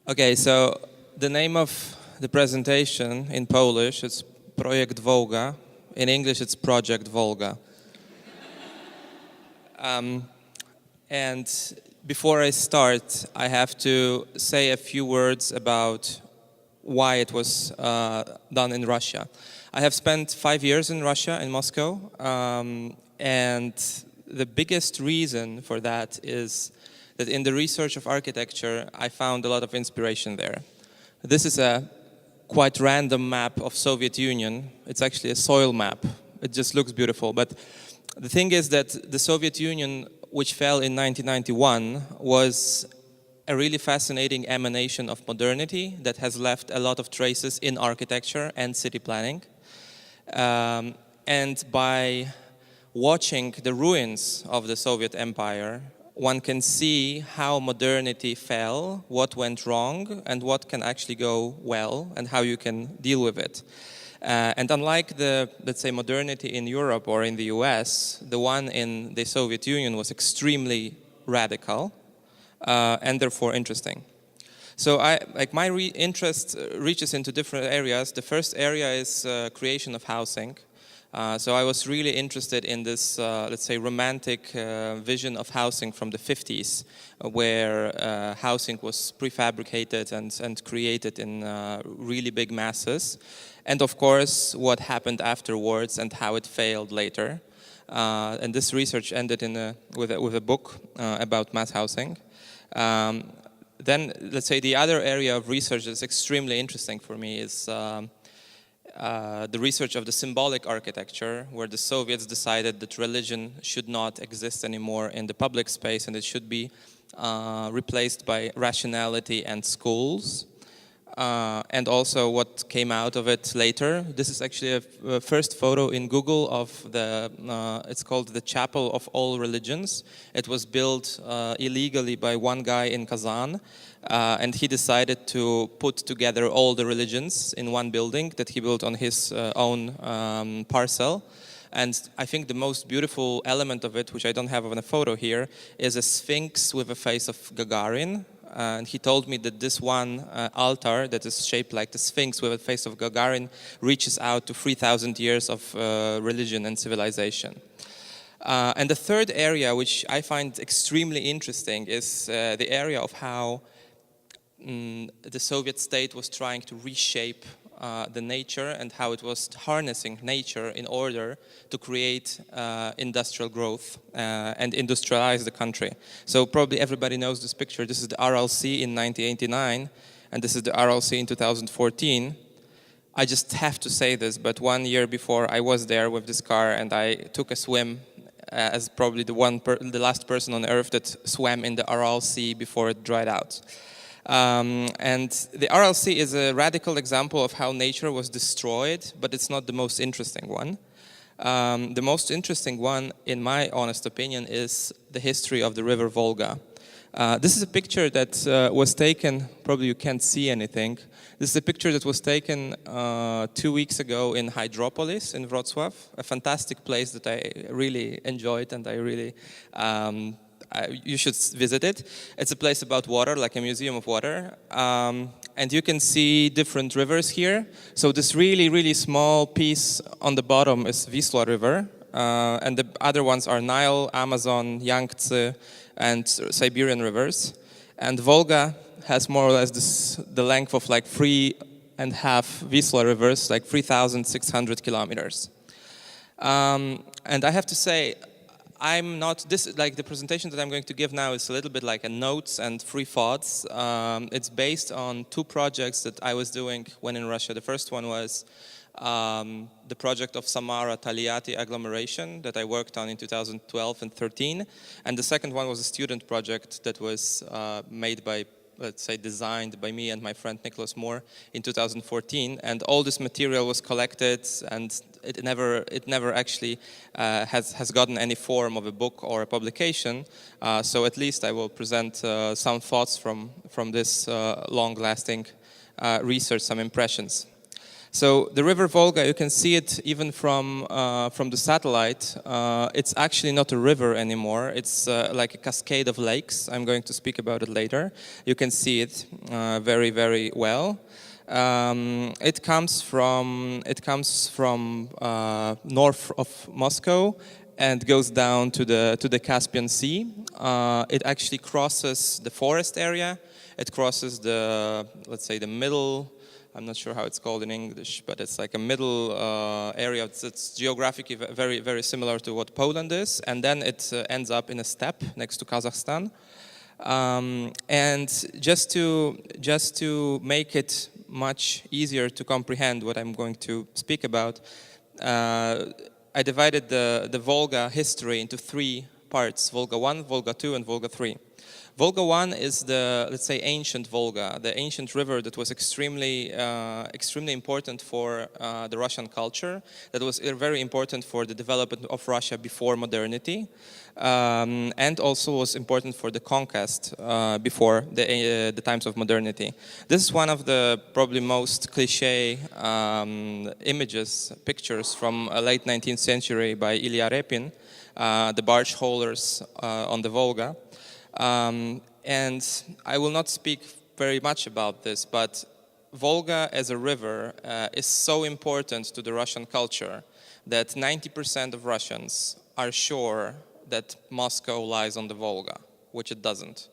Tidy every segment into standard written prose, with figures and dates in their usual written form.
Okay, so the name of the presentation in Polish is Projekt Wołga. In English, it's Project Volga. And before I start, I have to say a few words about why it was done in Russia. I have spent 5 years in Russia, in Moscow, and the biggest reason for that is that in the research of architecture, I found a lot of inspiration there. This is a quite random map of Soviet Union. It's actually a soil map. It just looks beautiful. But the thing is that the Soviet Union, which fell in 1991, was a really fascinating emanation of modernity that has left a lot of traces in architecture and city planning. And by watching the ruins of the Soviet Empire, one can see how modernity fell, what went wrong, and what can actually go well, and how you can deal with it. And unlike the, let's say, modernity in Europe or in the US, the one in the Soviet Union was extremely radical and therefore interesting. So my interest reaches into different areas. The first area is creation of housing. So I was really interested in this, let's say, romantic vision of housing from the 50s, where housing was prefabricated and created in really big masses. And of course, what happened afterwards and how it failed later. And this research ended with a book about mass housing. Then, let's say, the other area of research that's extremely interesting for me is the research of the symbolic architecture, where the Soviets decided that religion should not exist anymore in the public space and it should be replaced by rationality and schools. And also what came out of it later. This is actually a first photo in Google of it's called the Chapel of All Religions. It was built illegally by one guy in Kazan. And he decided to put together all the religions in one building that he built on his own parcel. And I think the most beautiful element of it, which I don't have on a photo here, is a sphinx with a face of Gagarin. And he told me that this one altar that is shaped like the sphinx with a face of Gagarin reaches out to 3,000 years of religion and civilization. And the third area, which I find extremely interesting, is the area of how the Soviet state was trying to reshape the nature and how it was harnessing nature in order to create industrial growth and industrialize the country. So probably everybody knows this picture. This is the RLC in 1989 and this is the RLC in 2014. I just have to say this, but 1 year before I was there with this car and I took a swim as probably the last person on earth that swam in the RLC before it dried out. And the RLC is a radical example of how nature was destroyed, but it's not the most interesting one. The most interesting one, in my honest opinion, is the history of the river Volga. This is a picture that was taken, probably you can't see anything. This is a picture that was taken 2 weeks ago in Hydropolis in Wrocław, a fantastic place that I really enjoyed and I really you should visit it. It's a place about water, like a museum of water. And you can see different rivers here. So this really, really small piece on the bottom is Wisła River. And the other ones are Nile, Amazon, Yangtze, and Siberian rivers. And Volga has more or less the length of like 3.5 Wisła rivers, like 3,600 kilometers. And I have to say, the presentation that I'm going to give now is a little bit like a notes and free thoughts. It's based on 2 projects that I was doing when in Russia. The first one was the project of Samara Taliati agglomeration that I worked on in 2012 and 13. And the second one was a student project that was made by, let's say, designed by me and my friend Nicholas Moore in 2014. And all this material was collected and it never actually has gotten any form of a book or a publication. So at least I will present some thoughts from this long-lasting research, some impressions. So the river Volga, you can see it even from the satellite. It's actually not a river anymore. It's like a cascade of lakes. I'm going to speak about it later. You can see it very, very well. It comes from north of Moscow and goes down to the Caspian Sea. It actually crosses the forest area. It crosses let's say the middle. I'm not sure how it's called in English, but it's like a middle area. It's geographically very, very similar to what Poland is, and then it ends up in a steppe next to Kazakhstan. And just to make it much easier to comprehend what I'm going to speak about, I divided the Volga history into 3 parts: Volga 1, Volga 2, and Volga 3. Volga 1 is the, let's say, ancient Volga, the ancient river that was extremely important for the Russian culture, that was very important for the development of Russia before modernity, and also was important for the conquest before the times of modernity. This is one of the probably most cliche pictures from late 19th century by Ilya Repin, the barge haulers on the Volga. And I will not speak very much about this, but Volga as a river is so important to the Russian culture that 90% of Russians are sure that Moscow lies on the Volga, which it doesn't.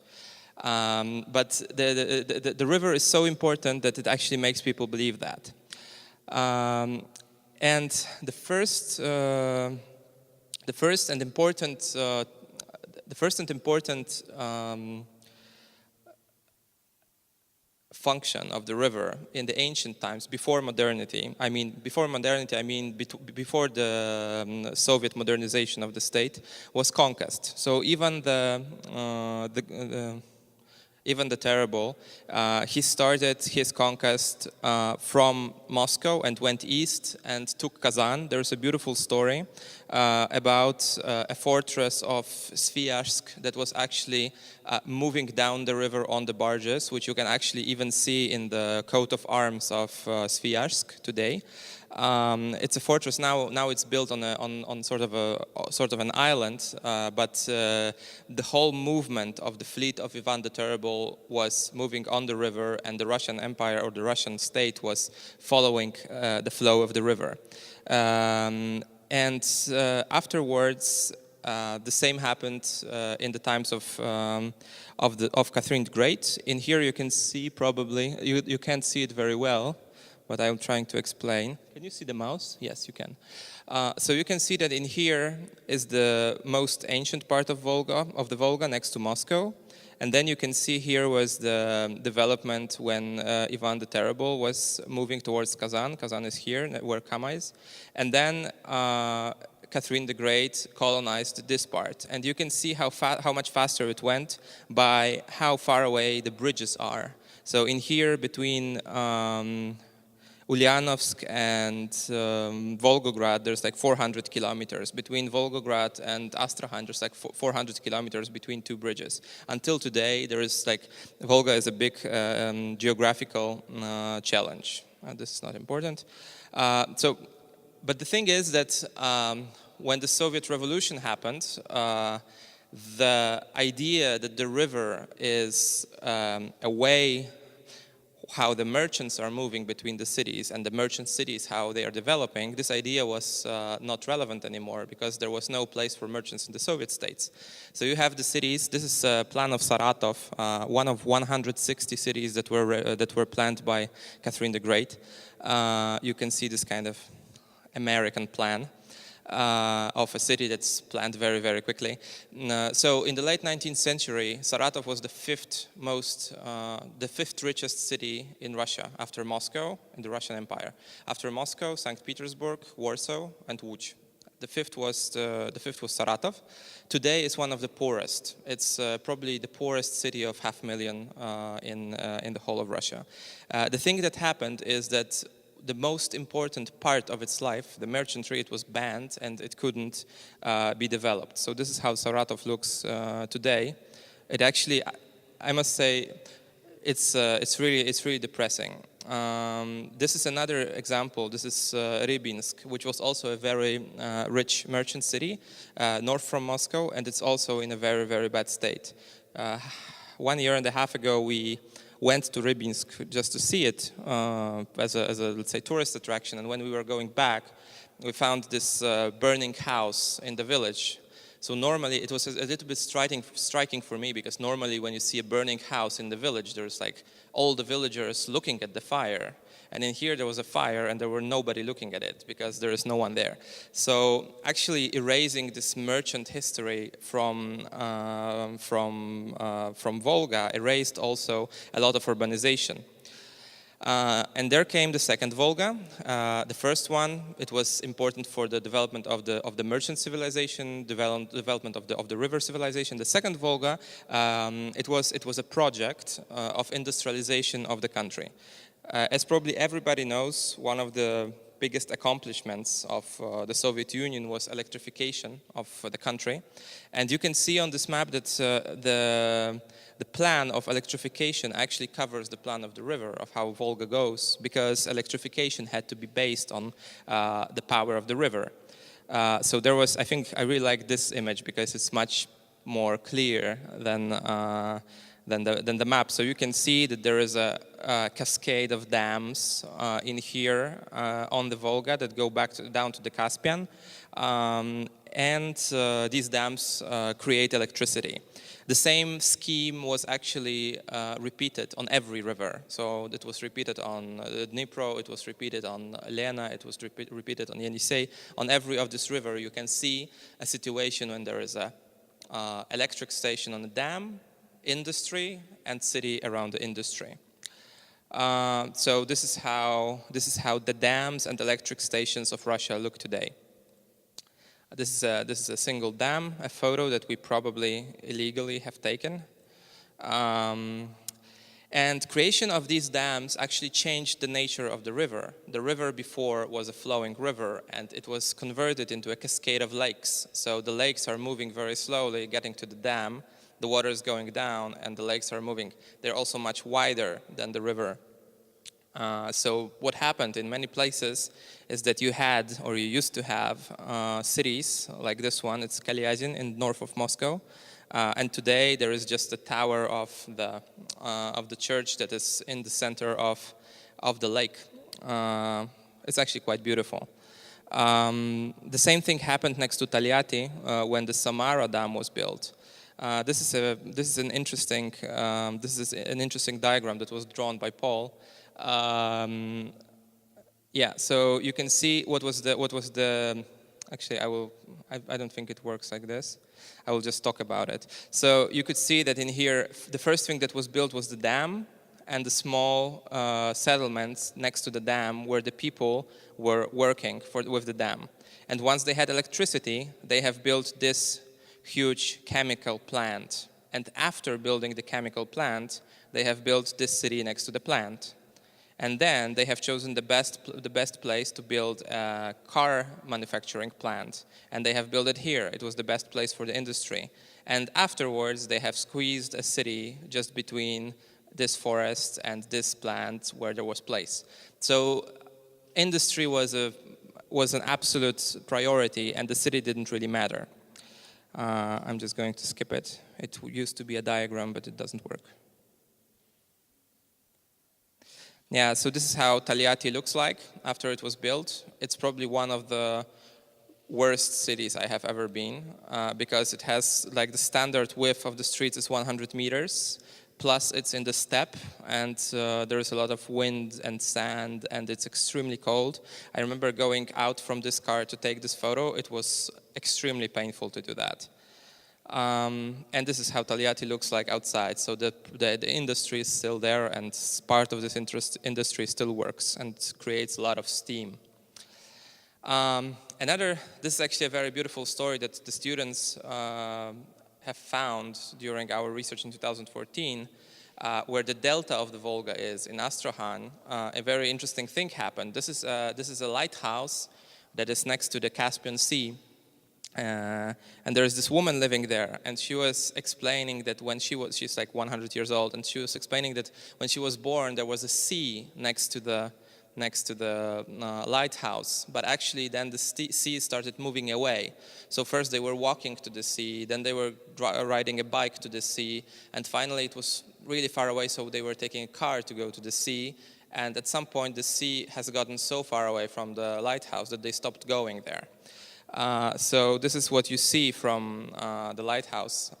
But the river is so important that it actually makes people believe that. And the first and important function of the river in the ancient times, before modernity, before the Soviet modernization of the state, was conquest. So even even the Terrible, he started his conquest from Moscow and went east and took Kazan. There's a beautiful story about a fortress of Sviazhsk that was actually moving down the river on the barges, which you can actually even see in the coat of arms of Sviazhsk today. It's a fortress now. Now it's built on sort of an island, but the whole movement of the fleet of Ivan the Terrible was moving on the river, and the Russian Empire or the Russian state was following the flow of the river. And afterwards, the same happened in the times of Catherine the Great. In here, you can see probably you can't see it very well, but I'm trying to explain. Can you see the mouse? Yes, you can. So you can see that in here is the most ancient part of the Volga, next to Moscow. And then you can see here was the development when Ivan the Terrible was moving towards Kazan. Kazan is here, where Kama is. And then Catherine the Great colonized this part. And you can see how much faster it went by how far away the bridges are. So in here, between Ulyanovsk and Volgograd, there's like 400 kilometers. Between Volgograd and Astrakhan, there's like 400 kilometers between 2 bridges. Until today, there is like, Volga is a big geographical challenge. This is not important. But the thing is that when the Soviet Revolution happened, the idea that the river is a way how the merchants are moving between the cities, and the merchant cities, how they are developing, this idea was not relevant anymore because there was no place for merchants in the Soviet states. So you have the cities. This is a plan of Saratov, one of 160 cities that were planned by Catherine the Great. You can see this kind of American plan of a city that's planned very, very quickly. So in the late 19th century, Saratov was the fifth richest city in Russia after Moscow in the Russian Empire. After Moscow, St. Petersburg, Warsaw, and Łódź. The fifth was Saratov. Today it's one of the poorest. It's probably the poorest city of 500,000 in the whole of Russia. The thing that happened is that the most important part of its life, the merchantry, it was banned and it couldn't be developed. So this is how Saratov looks today. It actually, I must say, it's really depressing. This is another example. This is Rybinsk, which was also a very rich merchant city, north from Moscow, and it's also in a very, very bad state. 1.5 years ago, we went to Rybinsk just to see it as a, let's say, tourist attraction. And when we were going back, we found this burning house in the village. So normally it was a little bit striking for me, because normally when you see a burning house in the village, there's like all the villagers looking at the fire. And in here there was a fire and there were nobody looking at it because there is no one there. So actually erasing this merchant history from Volga erased also a lot of urbanization. And there came the second Volga. The first one, it was important for the development of the merchant civilization, development of the river civilization. The second Volga, it was a project of industrialization of the country. As probably everybody knows, one of the biggest accomplishments of the Soviet Union was electrification of the country. And you can see on this map that the plan of electrification actually covers the plan of the river, of how Volga goes, because electrification had to be based on the power of the river. So there was, I think, I really like this image because it's much more clear than the map. So you can see that there is a cascade of dams in here on the Volga that go back down to the Caspian. And these dams create electricity. The same scheme was actually repeated on every river. So it was repeated on Dnipro, it was repeated on Lena, it was repeated on Yenisei. On every of this river you can see a situation when there is a electric station on the dam, industry, and city around the industry. So this is how the dams and electric stations of Russia look today. This is a single dam, a photo that we probably illegally have taken. And creation of these dams actually changed the nature of the river. The river before was a flowing river, and it was converted into a cascade of lakes. So the lakes are moving very slowly, getting to the dam. The water is going down, and the lakes are moving. They're also much wider than the river. So what happened in many places is that you had, or you used to have, cities like this one. It's Kalyazin in north of Moscow, and today there is just a tower of the church that is in the center of the lake. It's actually quite beautiful. The same thing happened next to Taliati when the Samara Dam was built. This is an interesting diagram that was drawn by Paul. Yeah, so you can see what was the actually I don't think it works like this. I will just talk about it. So you could see that in here the first thing that was built was the dam and the small settlements next to the dam where the people were working with the dam. And once they had electricity, they have built this huge chemical plant. And after building the chemical plant, they have built this city next to the plant. And then they have chosen the best place to build a car manufacturing plant. And they have built it here. It was the best place for the industry. And afterwards, they have squeezed a city just between this forest and this plant where there was place. So industry was an absolute priority, and the city didn't really matter. I'm just going to skip it. It used to be a diagram, but it doesn't work. Yeah, so this is how Taliati looks like after it was built. It's probably one of the worst cities I have ever been because it has, like, the standard width of the streets is 100 meters, plus it's in the steppe, and there is a lot of wind and sand, and it's extremely cold. I remember going out from this car to take this photo. It was extremely painful to do that. And this is how Taliati looks like outside. So the industry is still there, and part of this industry still works and creates a lot of steam. This is actually a very beautiful story that the students have found during our research in 2014, where the delta of the Volga is in Astrakhan. A very interesting thing happened. This is a lighthouse that is next to the Caspian Sea. And there's this woman living there, and she was explaining that when she's like 100 years old, and she was explaining that when she was born, there was a sea next to the lighthouse, but actually then the sea started moving away. So first they were walking to the sea, then they were riding a bike to the sea, and finally it was really far away, so they were taking a car to go to the sea, and at some point the sea has gotten so far away from the lighthouse that they stopped going there. So this is what you see from the lighthouse.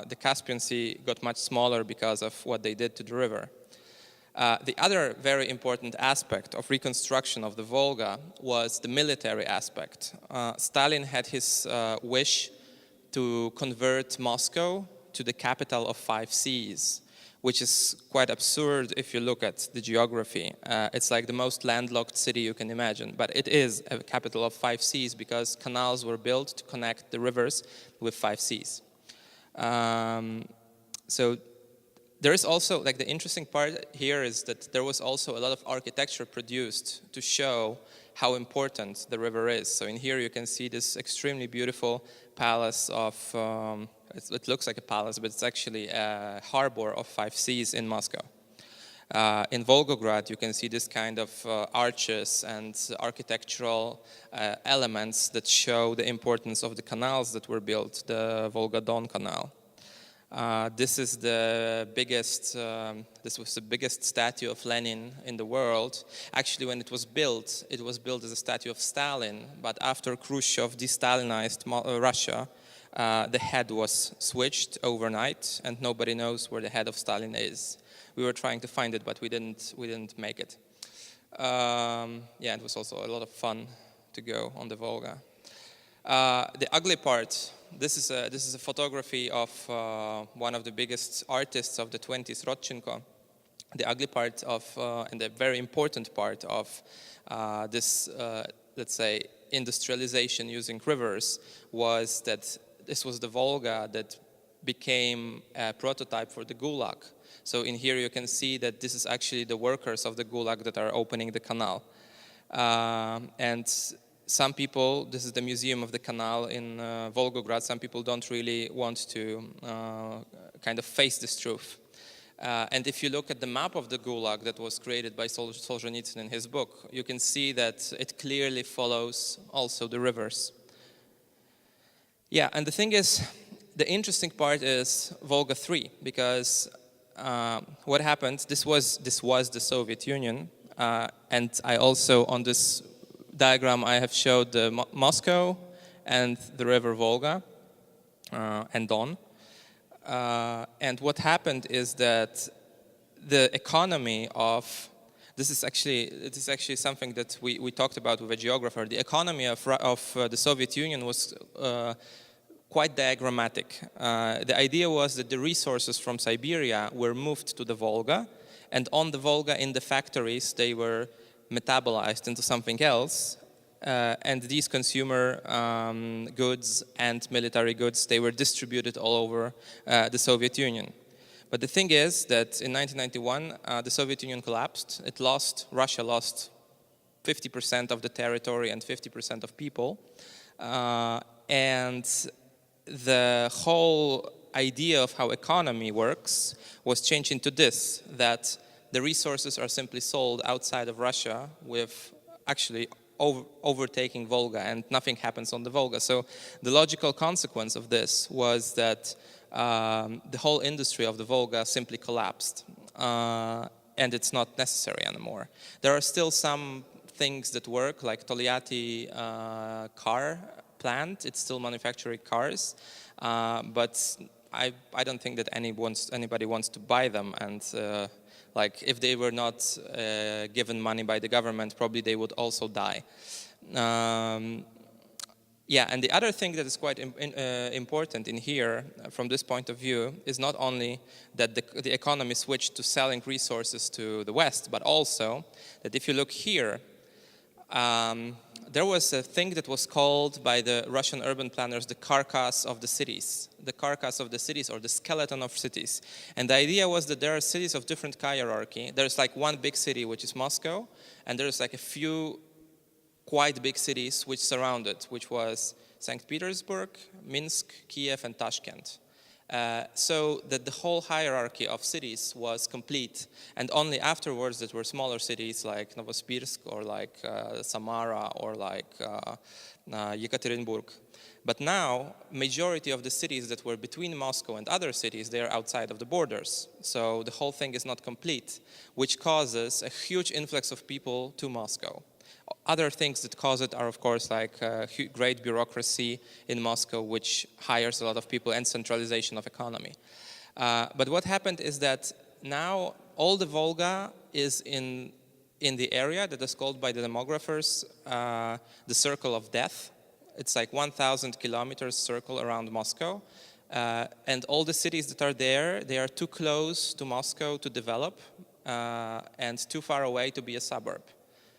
The Caspian Sea got much smaller because of what they did to the river. The other very important aspect of reconstruction of the Volga was the military aspect. Stalin had his wish to convert Moscow to the capital of 5 seas, which is quite absurd if you look at the geography. It's like the most landlocked city you can imagine, but it is a capital of 5 seas because canals were built to connect the rivers with 5 seas. So there is also, like, the interesting part here is that there was also a lot of architecture produced to show how important the river is. So in here you can see this extremely beautiful palace of, it looks like a palace, but it's actually a harbor of 5 seas in Moscow. In Volgograd, you can see this kind of arches and architectural elements that show the importance of the canals that were built, the Volga-Don Canal. This is the biggest. This was the biggest statue of Lenin in the world. Actually, when it was built as a statue of Stalin. But after Khrushchev de-Stalinized Russia, the head was switched overnight, and nobody knows where the head of Stalin is. We were trying to find it, but we didn't make it. It was also a lot of fun to go on the Volga. The ugly part. This is a photography of one of the biggest artists of the 20s, Rodchenko. The ugly part of, and the very important part of this, let's say, industrialization using rivers was that this was the Volga that became a prototype for the Gulag. So in here you can see that this is actually the workers of the Gulag that are opening the canal. And some people, this is the Museum of the Canal in Volgograd, some people don't really want to kind of face this truth. And if you look at the map of the Gulag that was created by Solzhenitsyn in his book, you can see that it clearly follows also the rivers. Yeah, and the thing is, the interesting part is Volga 3, because what happened, this was the Soviet Union, and I also, on this diagram, I have showed the Moscow and the river Volga and Don. And what happened is that the economy of this is actually something that we talked about with a geographer. The economy of the Soviet Union was quite diagrammatic. The idea was that the resources from Siberia were moved to the Volga, and on the Volga in the factories they were metabolized into something else, and these consumer goods and military goods, they were distributed all over the Soviet Union. But the thing is that in 1991, the Soviet Union collapsed. Russia lost 50% of the territory and 50% of people. And the whole idea of how economy works was changed into this, that the resources are simply sold outside of Russia with actually overtaking Volga, and nothing happens on the Volga. So the logical consequence of this was that the whole industry of the Volga simply collapsed, and it's not necessary anymore. There are still some things that work, like Tolyatti car plant. It's still manufacturing cars, but I don't think that anybody wants to buy them, and like if they were not given money by the government, probably they would also die. Yeah, and the other thing that is quite important in here, from this point of view, is not only that the economy switched to selling resources to the West, but also that if you look here, there was a thing that was called by the Russian urban planners the carcass of the cities. The carcass of the cities, or the skeleton of cities. And the idea was that there are cities of different hierarchy. There's like one big city, which is Moscow, and there's like a few quite big cities which surround it, which was St. Petersburg, Minsk, Kiev, and Tashkent. So that the whole hierarchy of cities was complete, and only afterwards that were smaller cities like Novosibirsk or like Samara or like Yekaterinburg. But now, majority of the cities that were between Moscow and other cities, they are outside of the borders. So the whole thing is not complete, which causes a huge influx of people to Moscow. Other things that cause it are, of course, like great bureaucracy in Moscow, which hires a lot of people, and centralization of economy. But what happened is that now all the Volga is in the area that is called by the demographers the circle of death. It's like 1,000 kilometers circle around Moscow. And all the cities that are there, they are too close to Moscow to develop and too far away to be a suburb.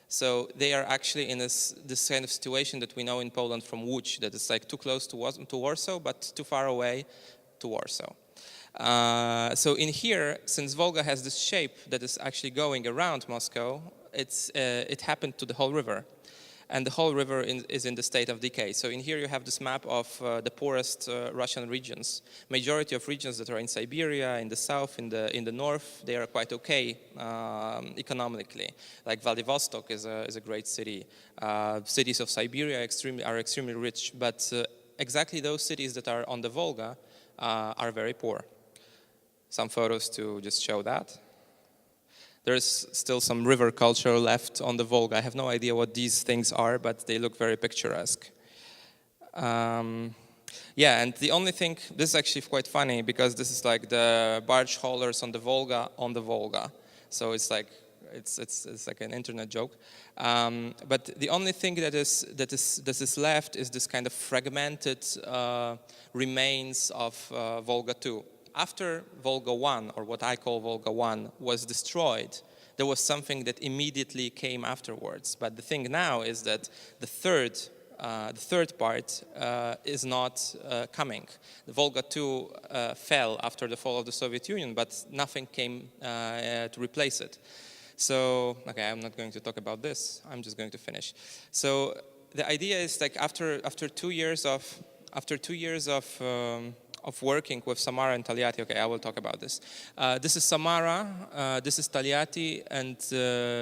So they are actually in this kind of situation that we know in Poland from Łódź, that it's like too close to Warsaw, but too far away to Warsaw. So in here, since Volga has this shape that is actually going around Moscow, it happened to the whole river. And the whole river is in the state of decay. So in here you have this map of the poorest Russian regions. Majority of regions that are in Siberia, in the south, in the north, they are quite okay economically. Like Vladivostok is a great city. Cities of Siberia are extremely rich, but exactly those cities that are on the Volga are very poor. Some photos to just show that. There's still some river culture left on the Volga. I have no idea what these things are, but they look very picturesque. Yeah, and the only thing, this is actually quite funny because this is like the barge haulers on the Volga. So it's like an internet joke. But the only thing that is left is this kind of fragmented remains of Volga 2. After Volga 1, or what I call Volga 1, was destroyed, there was something that immediately came afterwards. But the thing now is that the third part is not coming. The Volga 2 fell after the fall of the Soviet Union, but nothing came to replace it. So, okay, I'm not going to talk about this. I'm just going to finish. So the idea is like after 2 years of working with Samara and Togliatti. Okay, I will talk about this. This is Samara, this is Togliatti, and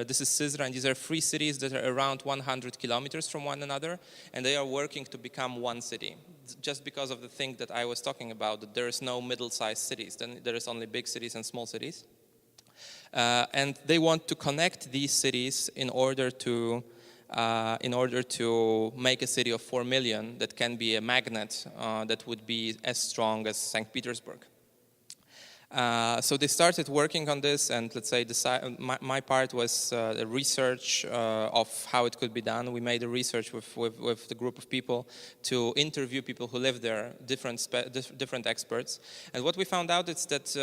this is Sizra, and these are 3 cities that are around 100 kilometers from one another, and they are working to become one city. Just because of the thing that I was talking about, that there is no middle-sized cities, then there is only big cities and small cities. And they want to connect these cities in order to make a city of 4 million that can be a magnet that would be as strong as St. Petersburg. So they started working on this, and let's say my part was the research of how it could be done. We made a research with the group of people to interview people who live there, different experts. And what we found out is that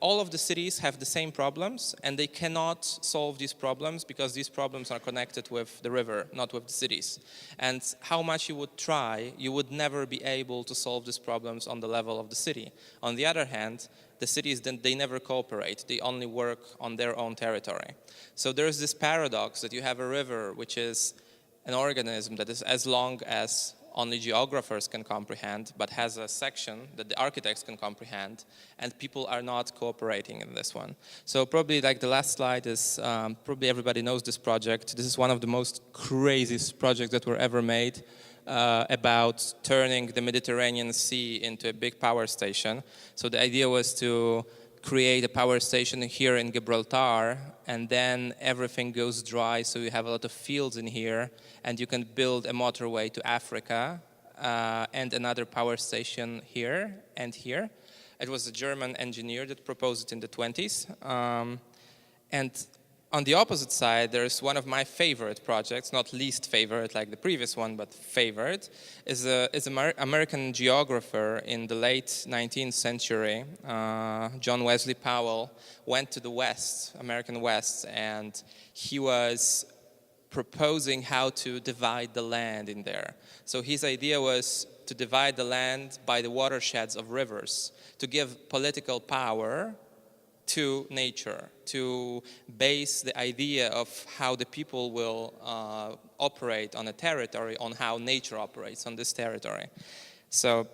all of the cities have the same problems, and they cannot solve these problems because these problems are connected with the river, not with the cities. And how much you would try, you would never be able to solve these problems on the level of the city. On the other hand, the cities, they never cooperate. They only work on their own territory. So there's this paradox that you have a river, which is an organism that is as long as only geographers can comprehend, but has a section that the architects can comprehend, and people are not cooperating in this one. So probably like the last slide is, probably everybody knows this project. This is one of the most craziest projects that were ever made. About turning the Mediterranean Sea into a big power station. So the idea was to create a power station here in Gibraltar, and then everything goes dry, so you have a lot of fields in here, and you can build a motorway to Africa and another power station here and here. It was a German engineer that proposed it in the 20s. And on the opposite side, there's one of my favorite projects, not least favorite like the previous one, but favorite, is an American geographer in the late 19th century, John Wesley Powell, went to the West, American West, and he was proposing how to divide the land in there. So his idea was to divide the land by the watersheds of rivers, to give political power to nature, to base the idea of how the people will operate on a territory on how nature operates on this territory. So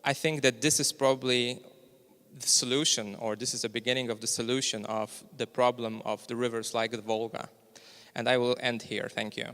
I think that this is probably the solution, or this is the beginning of the solution of the problem of the rivers like the Volga. And I will end here. Thank you.